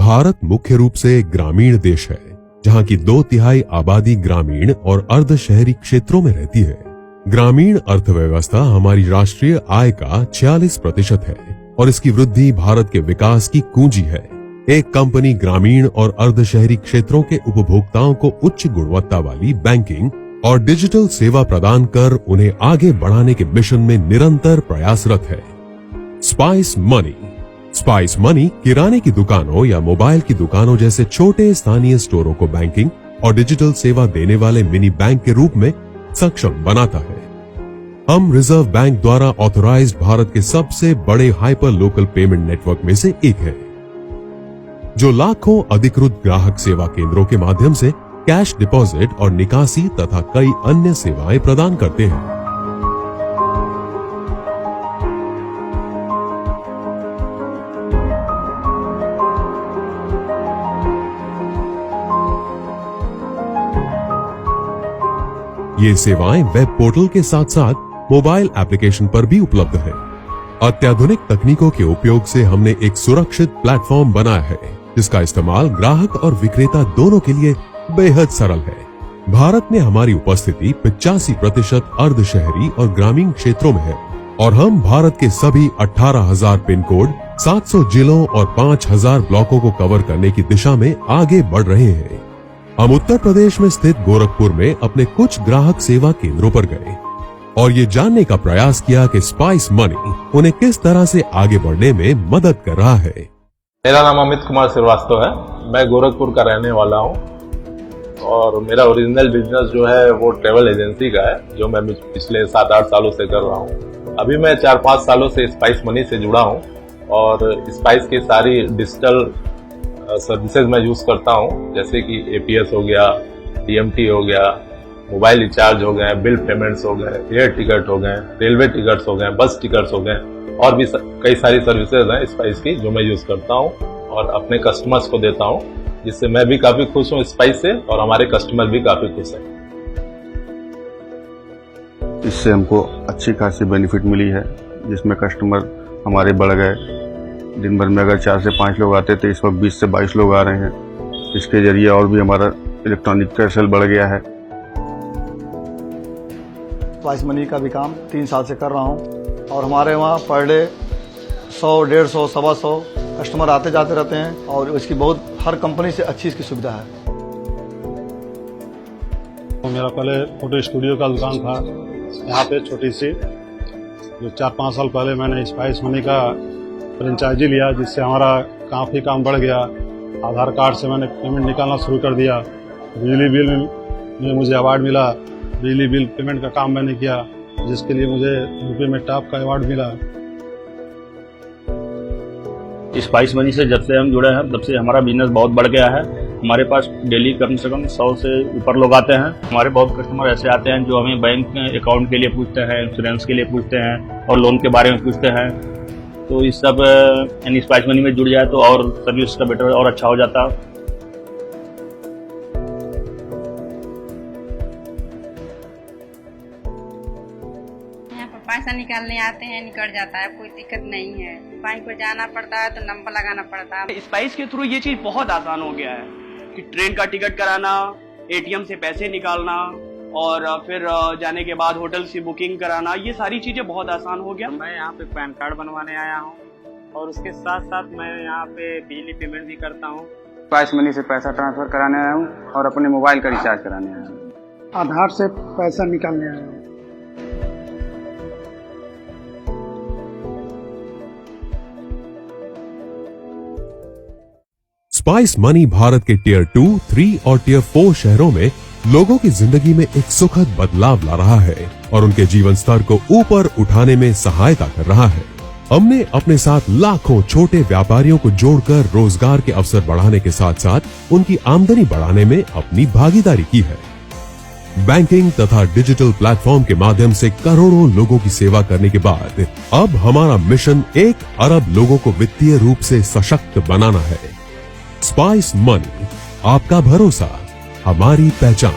भारत मुख्य रूप से एक ग्रामीण देश है, जहां की 2/3 आबादी ग्रामीण और अर्ध शहरी क्षेत्रों में रहती है। ग्रामीण अर्थव्यवस्था हमारी राष्ट्रीय आय का 46% है और इसकी वृद्धि भारत के विकास की कुंजी है। एक कंपनी ग्रामीण और अर्ध शहरी क्षेत्रों के उपभोक्ताओं को उच्च गुणवत्ता वाली बैंकिंग और डिजिटल सेवा प्रदान कर उन्हें आगे बढ़ाने के मिशन में निरंतर प्रयासरत है। Spice money. स्पाइस मनी किराने की दुकानों या मोबाइल की दुकानों जैसे छोटे स्थानीय स्टोरों को बैंकिंग और डिजिटल सेवा देने वाले मिनी बैंक के रूप में सक्षम बनाता है। हम रिजर्व बैंक द्वारा ऑथराइज्ड भारत के सबसे बड़े हाइपर लोकल पेमेंट नेटवर्क में से एक है, जो लाखों अधिकृत ग्राहक सेवा केंद्रों के माध्यम से कैश डिपॉजिट और निकासी तथा कई अन्य सेवाएं प्रदान करते हैं। ये सेवाएं वेब पोर्टल के साथ साथ मोबाइल एप्लीकेशन पर भी उपलब्ध है। अत्याधुनिक तकनीकों के उपयोग से हमने एक सुरक्षित प्लेटफॉर्म बनाया है, जिसका इस्तेमाल ग्राहक और विक्रेता दोनों के लिए बेहद सरल है। भारत में हमारी उपस्थिति 85% अर्ध शहरी और ग्रामीण क्षेत्रों में है और हम भारत के सभी 18,000 पिन कोड, 700 जिलों और 5,000 ब्लॉकों को कवर करने की दिशा में आगे बढ़ रहे हैं। हम उत्तर प्रदेश में स्थित गोरखपुर में अपने कुछ ग्राहक सेवा केंद्रों पर गए और ये जानने का प्रयास किया कि स्पाइस मनी उन्हें किस तरह से आगे बढ़ने में मदद कर रहा है। मेरा नाम अमित कुमार श्रीवास्तव है। मैं गोरखपुर का रहने वाला हूँ और मेरा ओरिजिनल बिजनेस जो है वो ट्रेवल एजेंसी का है, जो मैं पिछले 7-8 सालों से कर रहा हूँ। अभी मैं 4-5 सालों से स्पाइस मनी से जुड़ा हूँ और स्पाइस की सारी डिजिटल सर्विसेज मैं यूज करता हूँ, जैसे कि एपीएस हो गया, डीएमटी हो गया, मोबाइल रिचार्ज हो गए, बिल पेमेंट्स हो गए, एयर टिकट हो गए, रेलवे टिकट्स हो गए, बस टिकट्स हो गए और भी कई सारी सर्विसेज हैं स्पाइस की जो मैं यूज करता हूँ और अपने कस्टमर्स को देता हूँ, जिससे मैं भी काफी खुश हूँ स्पाइस से और हमारे कस्टमर भी काफी खुश हैं। इससे हमको अच्छी खासी बेनिफिट मिली है, जिसमें कस्टमर हमारे बढ़ गए। दिन भर में अगर 4 से 5 लोग आते थे, इस वक्त 20 से 22 लोग आ रहे हैं। इसके जरिए और भी हमारा इलेक्ट्रॉनिक का सेल बढ़ गया है। स्पाइस मनी का भी काम 3 साल से कर रहा हूं और हमारे वहां पर डे 100, 150, 125 कस्टमर आते जाते रहते हैं और इसकी बहुत हर कंपनी से अच्छी इसकी सुविधा है। मेरा पहले फोटो स्टूडियो का दुकान था यहाँ पे छोटी सी, जो 4-5 साल पहले मैंने स्पाइस मनी का फ्रेंचाइजी लिया, जिससे हमारा काफ़ी काम बढ़ गया। आधार कार्ड से मैंने पेमेंट निकालना शुरू कर दिया। बिजली बिल में मुझे अवार्ड मिला। बिजली बिल पेमेंट का काम मैंने किया, जिसके लिए मुझे यूपी में टॉप का अवार्ड मिला। स्पाइस मनी से जब से हम जुड़े हैं, तब से हमारा बिजनेस बहुत बढ़ गया है। हमारे पास डेली कम से कम 100 से ऊपर लोग आते हैं। हमारे बहुत कस्टमर ऐसे आते हैं जो हमें बैंक अकाउंट के लिए पूछते हैं, इंश्योरेंस के लिए पूछते हैं और लोन के बारे में पूछते हैं। तो इस सब यानी स्पाइस मनी में जुड़ जाए तो और सर्विस का बेटर और अच्छा हो जाता। यहाँ पर पैसा निकालने आते हैं, निकल जाता है, कोई दिक्कत नहीं है। बैंक पर जाना पड़ता है तो नंबर लगाना पड़ता है। स्पाइस के थ्रू ये चीज बहुत आसान हो गया है कि ट्रेन का टिकट कराना, एटीएम से पैसे निकालना और फिर जाने के बाद होटल की बुकिंग कराना, ये सारी चीजें बहुत आसान हो गया। मैं यहाँ पे पैन कार्ड बनवाने आया हूँ और उसके साथ साथ मैं यहाँ पे बिजली पेमेंट भी करता हूँ। स्पाइस मनी से पैसा ट्रांसफर कराने आया हूँ और अपने मोबाइल का रिचार्ज कराने आया हूँ। आधार से पैसा निकालने आया हूँ। स्पाइस मनी भारत के टियर 2, 3 और टियर 4 शहरों में लोगों की जिंदगी में एक सुखद बदलाव ला रहा है और उनके जीवन स्तर को ऊपर उठाने में सहायता कर रहा है। हमने अपने साथ लाखों छोटे व्यापारियों को जोड़कर रोजगार के अवसर बढ़ाने के साथ साथ उनकी आमदनी बढ़ाने में अपनी भागीदारी की है। बैंकिंग तथा डिजिटल प्लेटफॉर्म के माध्यम से करोड़ों लोगों की सेवा करने के बाद अब हमारा मिशन 1 अरब लोगों को वित्तीय रूप से सशक्त बनाना है। स्पाइस मनी, आपका भरोसा, हमारी पहचान।